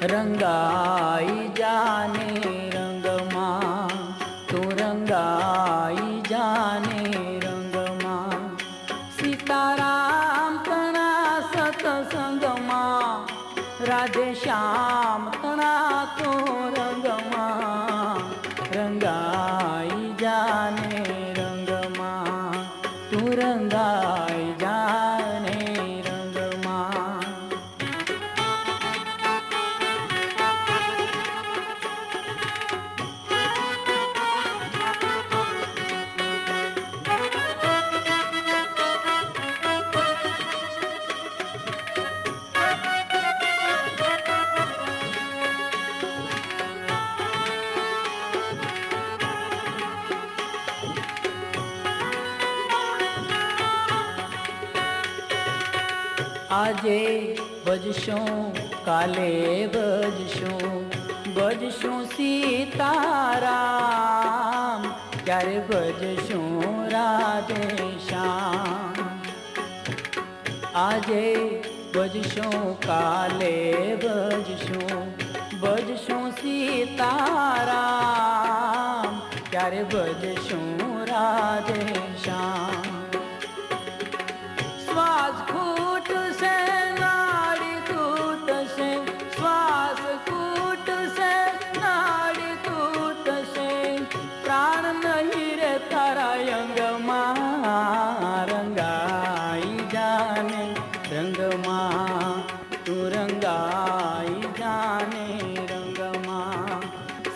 रंगाई जाने रंगमा तू रंगाई जाने रंगमा सीताराम तना सतसंगमा राधे श्याम तना तो रंगमा रंगाई जाने रंगमा तू रंगाई जाने रंगमा। આજે ભજશું કાલે ભજશું સીતારામ ક્યારે ભજશું રાધે શ્યામ। આજે ભજશું કાલે ભજશું સીતારામ ક્યારે ભજશું રાધે શ્યામ। શ્વાસ ખૂટ से नाड़ी टूट से श्वास कूट से नाड़ी टूट से प्राण नहीं रे तारा अंगमा रंगाई जाने रंगमा तू रंगाई जाने रंगमा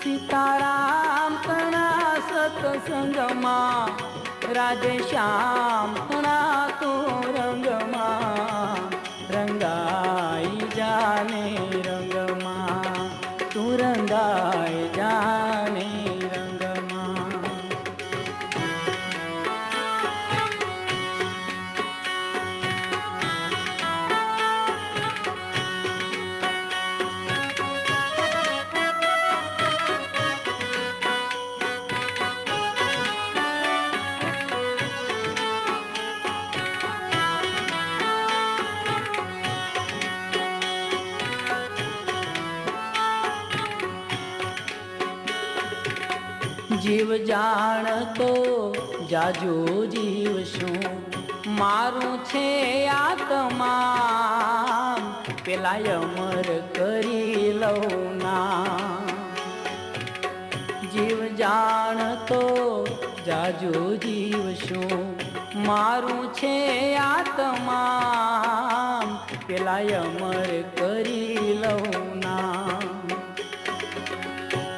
सीताराम तना सतसंगमा राधे श्याम तना तो रंगमा रंगाई जाने रंगमा तू रंगाई जाने रंगमा। जीव जान तो जाजू जीव शू मारू छे आत्मा पेला अमर करी लौ ना। जीव जान तो जाजू जीव शू मारू छे आत्मा पेला अमर करी लौ ना।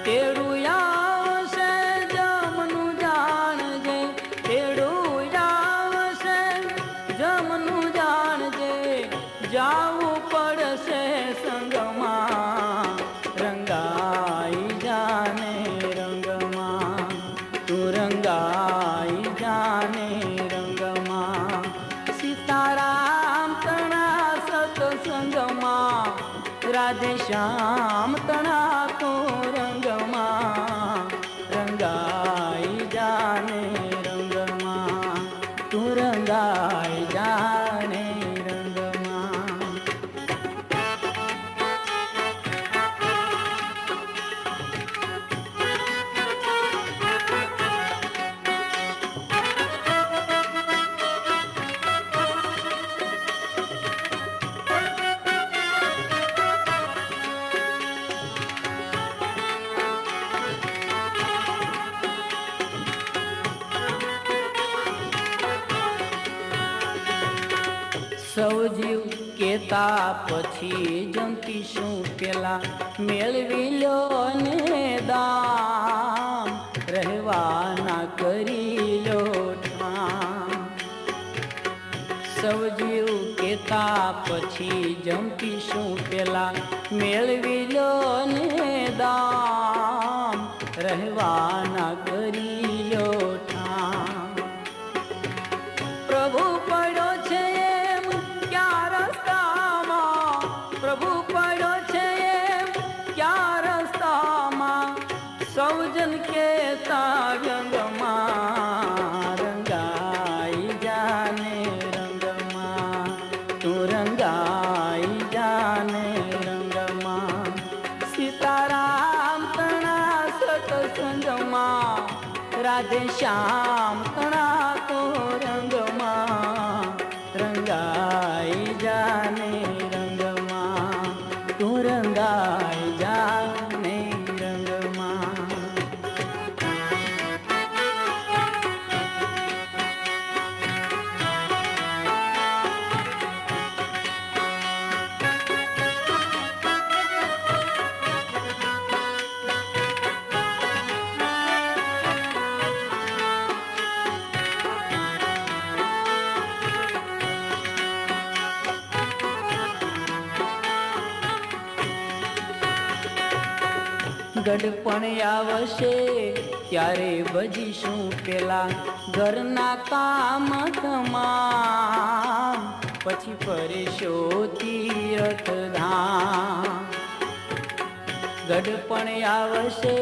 तेरू जाऊं पड़से संगमा रंगाई जाने रंगमा तू रंगाई जाने रंगमा सीताराम तना सतसंगमा राधे श्याम तना तो रंगमा रंगाई जाने रंगमा तू रंगाई जाने સૌ જીવ કેતા પછી જંપીશું પેલા મેળવી લો ને દામ રહેવાના કરી લો ઠામ। સૌ જીવ કેતા પછી જંપીશું પેલા મેળવી લો ને દામ રહેવાના કરી લો ઠામ। પ્રભુ પડ્યો છે प्रभु पड़ो छे क्या रस्ता सौजन के तारंगमा रंगाई जाने रंगमा तू रंगाई जाने रंगमा રાધે શ્યામ તણા તો રંગમાં રંગાઈ જાને રંગમાં તું રંગાઈ જાને રંગમાં. ગડપણ આવશે ત્યારે ભજીશું પેલા ઘરના કામ તમામ, પછી ફરશો તીર્થ ધામ. ગડપણ આવશે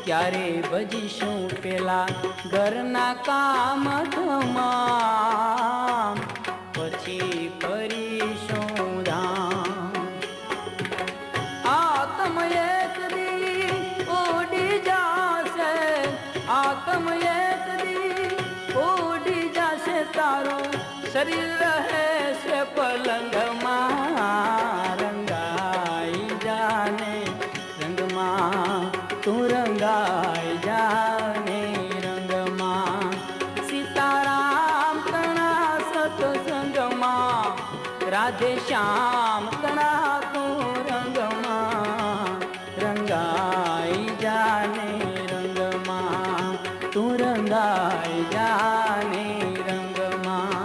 ત્યારે ભજીશું પેલા ઘરના કામ તમામ, પછી ફરીશું ધામ. આત્મ એક દી ઉડી જાશે, આત્મ એક દી ઉડી જાશે, તારું શરીર રહેશે પલંગમાં રંગાઈ જાને રંગમાં તું રંગાઈ જાને રંગમાં. સીતારામ તણા સત્સંગમાં રાધે શ્યામ તણા તું રંગમાં રંગાઈ જાને રંગમાં તું રંગાઈ જાને રંગમાં.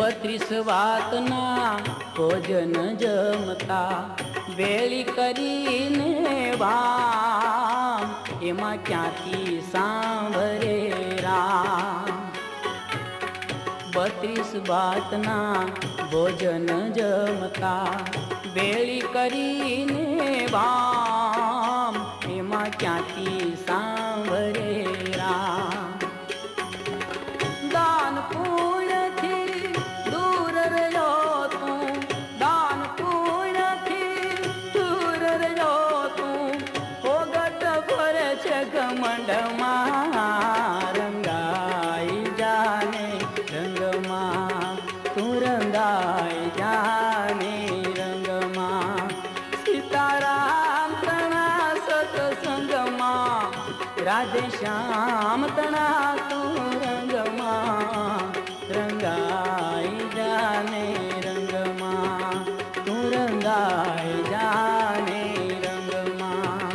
બત્રીસ વાતના ભોજન જમતા વેળી કરીને વામ, એમાં ક્યાંથી સાંભળે રામ. 32 વાતના ભોજન જમતા વેળી કરીને વામ, એમાં ક્યાંથી સાંભળે રામ. દાન પુણ્યથી દૂર રહ્યો તું, દાન પુણ્યથી દૂર રહ્યો તું, ફોગટ ભરે છે ઘમંડમાં રંગાઈ જાને રંગમાં તું રંગાઈ જાને રંગમાં. સીતારામ તણા સત્સંગમાં રાધે શ્યામ તણા તું રંગમાં રંગાઈ જાને રંગમાં તું રંગાઈ જાને રંગમાં.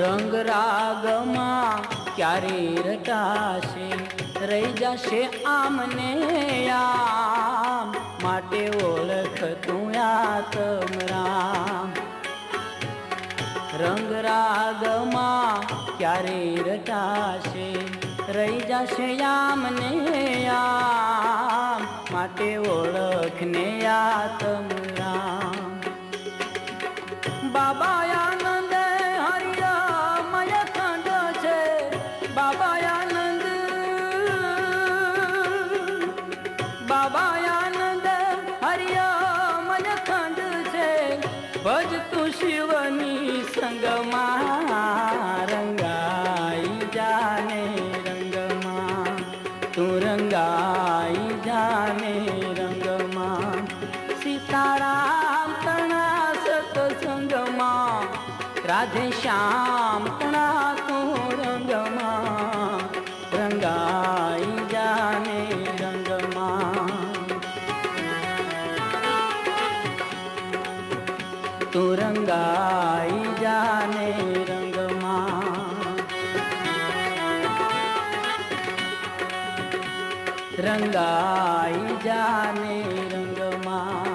રંગ રાગમાં ક્યારે રટાશે, રહી જશે આમને આમ, માટે ઓળખ તું આત્મ રામ. રંગ રાગમાં ક્યારે રટાશે, રહી જશે આમને આમ, માટે ઓળખને આત્મ રામ. બાબા આનંદ હરિયામય ખંડ છે, બાબા આનંદ, બાબા આનંદ હરિયામય ખંડ છે, ભજ તું શિવની સંગમાં રંગાઈ જાને રંગમાં તું રંગાઈ જાને રંગમાં. સીતારામ તણા સત્સંગમાં રાધે શ્યામ તણા તું રંગમાં રંગાઈ જાને રંગમાં. રંગાઈ જાને રંગમાં.